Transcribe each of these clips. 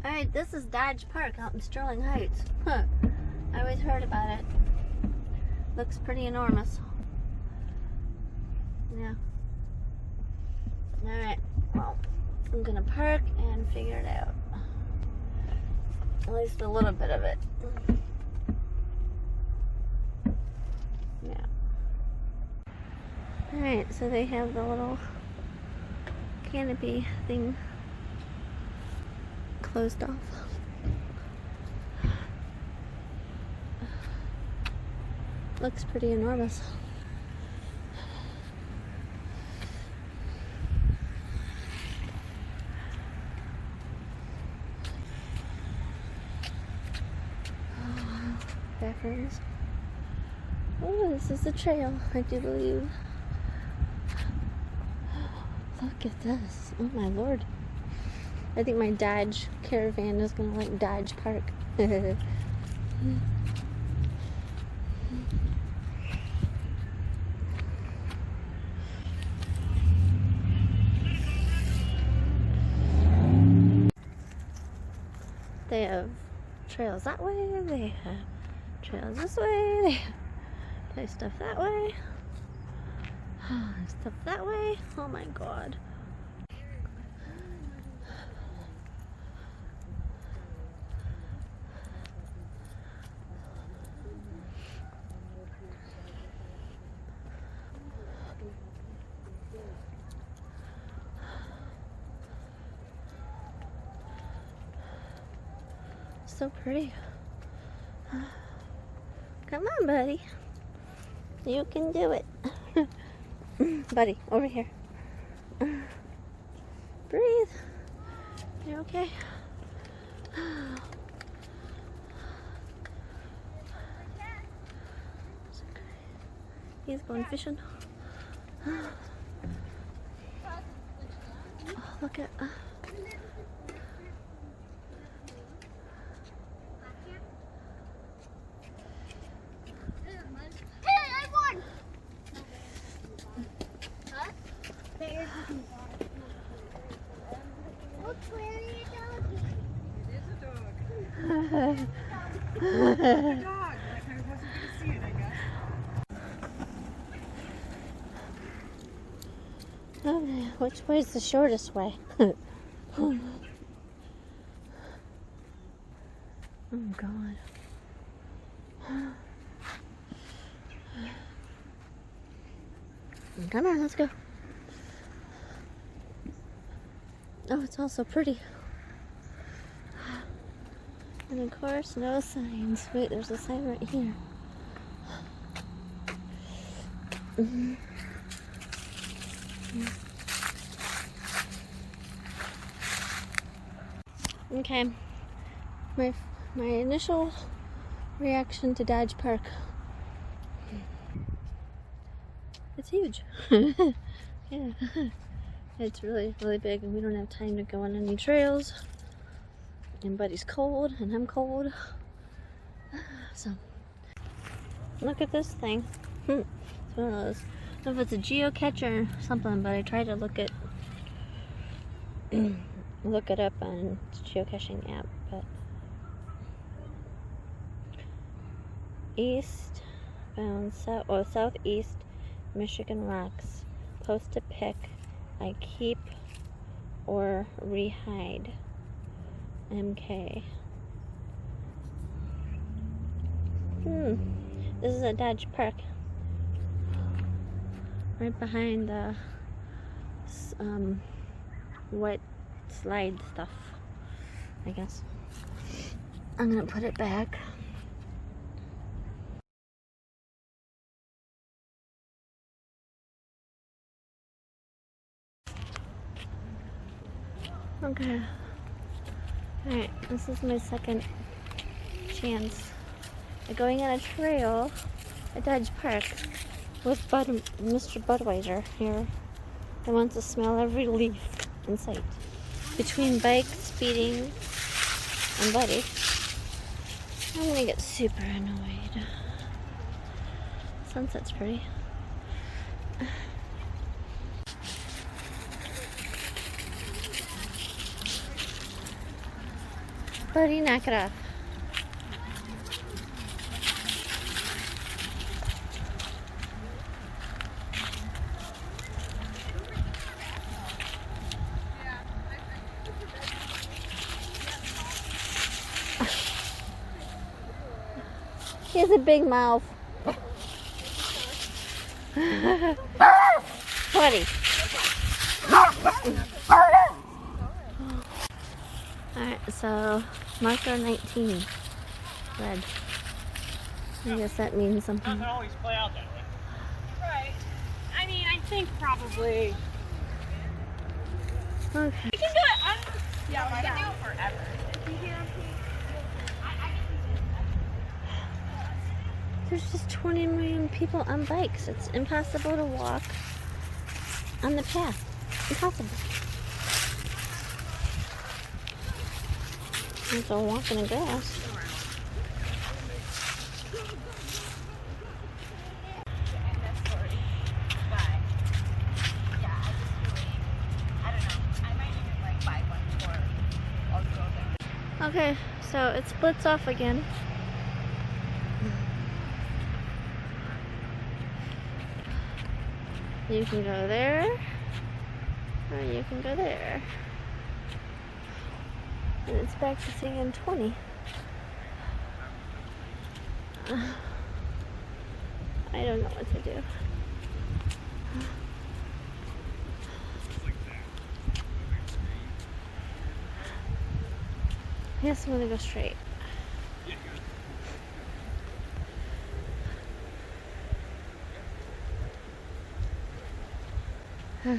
Alright, this is Dodge Park out in Sterling Heights. Huh. I always heard about it. Looks pretty enormous. Yeah. Alright, well, I'm gonna park and figure it out. At least a little bit of it. Yeah. Alright, so they have the little canopy thing closed off. Looks pretty enormous. Bathrooms. Oh, this is the trail, I do believe. Look at this. Oh my lord. I think my Dodge Caravan is gonna like Dodge Park. They have trails that way, they have trails this way, they have stuff that way, stuff that way. Oh my god. So pretty. Come on, buddy. You can do it. Buddy, over here. Breathe. You're okay. He's going fishing. Oh, look at... Okay, which way is the shortest way? Oh god. Come on, let's go. Oh, it's also pretty. And of course, no signs. Wait, there's a sign right here. Okay, my initial reaction to Dodge Park. It's huge. Yeah, it's really, really big, and we don't have time to go on any trails. And Buddy's cold, and I'm cold. So, look at this thing. It's one of those. I don't know if it's a geocacher or something, but I tried to look it up on the geocaching app. But southeast Michigan rocks. Post a pic. I keep or rehide. MK. This is a Dodge Park. Right behind the wet slide stuff, I guess. I'm gonna put it back. Okay. Alright, this is my second chance at going on a trail at Dodge Park with Mr. Budweiser here. I want to smell every leaf in sight. Between bike, speeding, and Buddy, I'm gonna get super annoyed. Sunset's pretty. Buddy, knock it off. He has a big mouth. Buddy. Alright, so marker 19. Red. I guess that means something. Doesn't always play out that way. Right. I mean, I think probably. Okay. We can do it. Yeah, we can do it forever. There's just 20 million people on bikes. It's impossible to walk on the path. Impossible. You don't walk in the grass. Okay, so it splits off again. You can go there, or you can go there. And it's back to saying 20. I don't know what to do. Yes, I'm gonna go straight. Okay.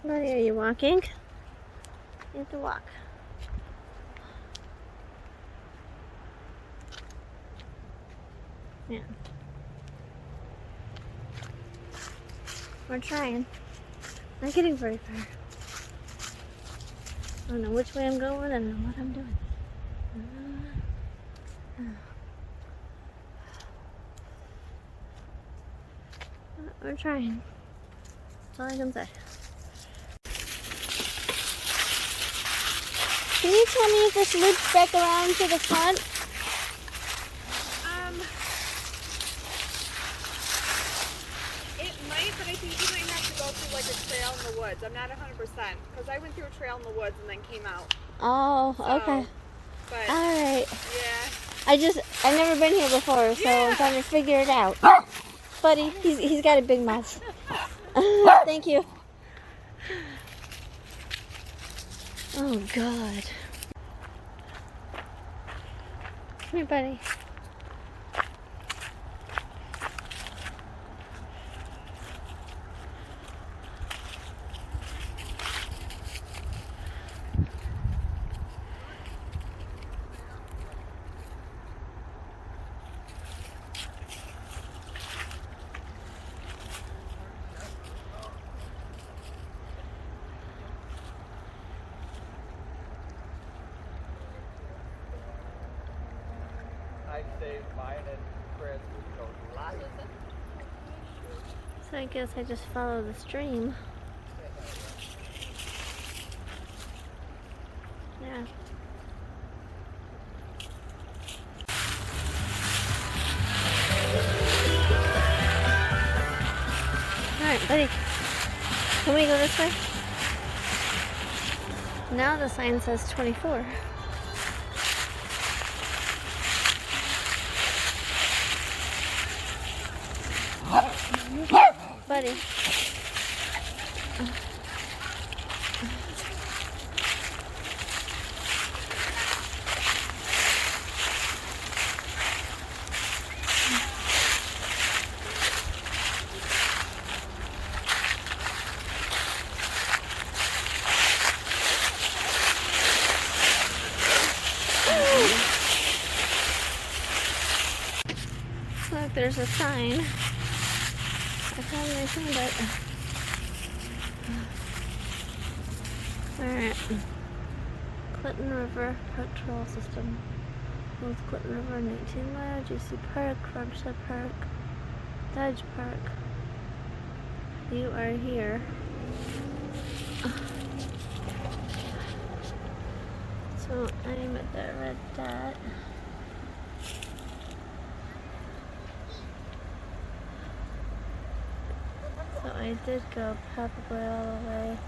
Buddy, are you walking? You have to walk. Yeah. We're trying. Not getting very far. I don't know which way I'm going. I don't know what I'm doing. We're trying. That's all I can say. Can you tell me if this loops back around to the front? It might, but I think you might have to go through like a trail in the woods. I'm not 100% because I went through a trail in the woods and then came out. Oh, So, okay. But All right. yeah. I've never been here before, so I'm trying to figure it out. Buddy, he's got a big mouth. Thank you. Oh, God. Come here, buddy. I'd say mine and Chris would go live. So I guess I just follow the stream. Yeah. Alright, buddy. Can we go this way? Now the sign says 24. Buddy. Look, there's a sign. I finally found it. Alright. Clinton River Patrol System. North Clinton River, 19 Mile, GC Park, Frogship Park, Dodge Park. you are here. So I'm at the red dot. So I did go probably all the way.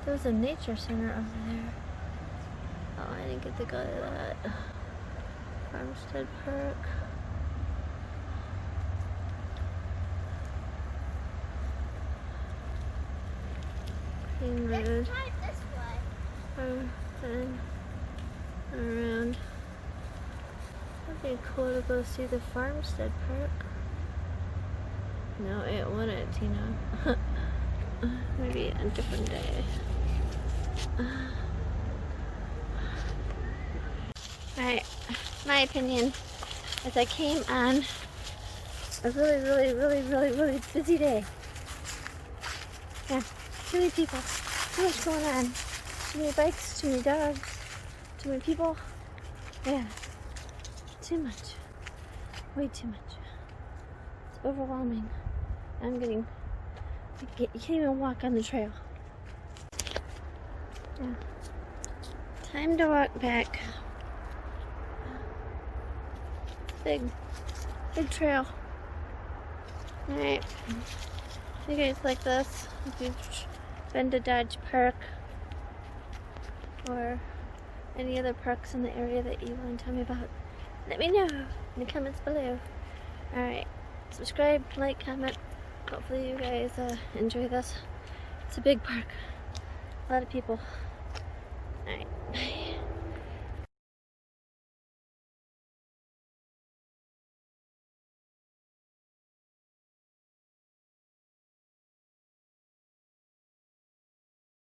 There was a nature center over there. Oh, I didn't get to go to that. Farmstead Park. Green Road. Then around. That'd be cool to go see the Farmstead Park. No, it wouldn't, Tina. Maybe a different day. Alright, my opinion is I came on a really busy day. Yeah, too many people, too much going on. Too many bikes, too many dogs, too many people. Yeah, too much. Way too much. It's overwhelming. You can't even walk on the trail. Yeah. Time to walk back. Big trail. Alright. If you guys like this, if you've been to Dodge Park or any other parks in the area that you want to tell me about, let me know in the comments below. Alright. Subscribe, like, comment. Hopefully you guys enjoy this. It's a big park. A lot of people. Alright, bye.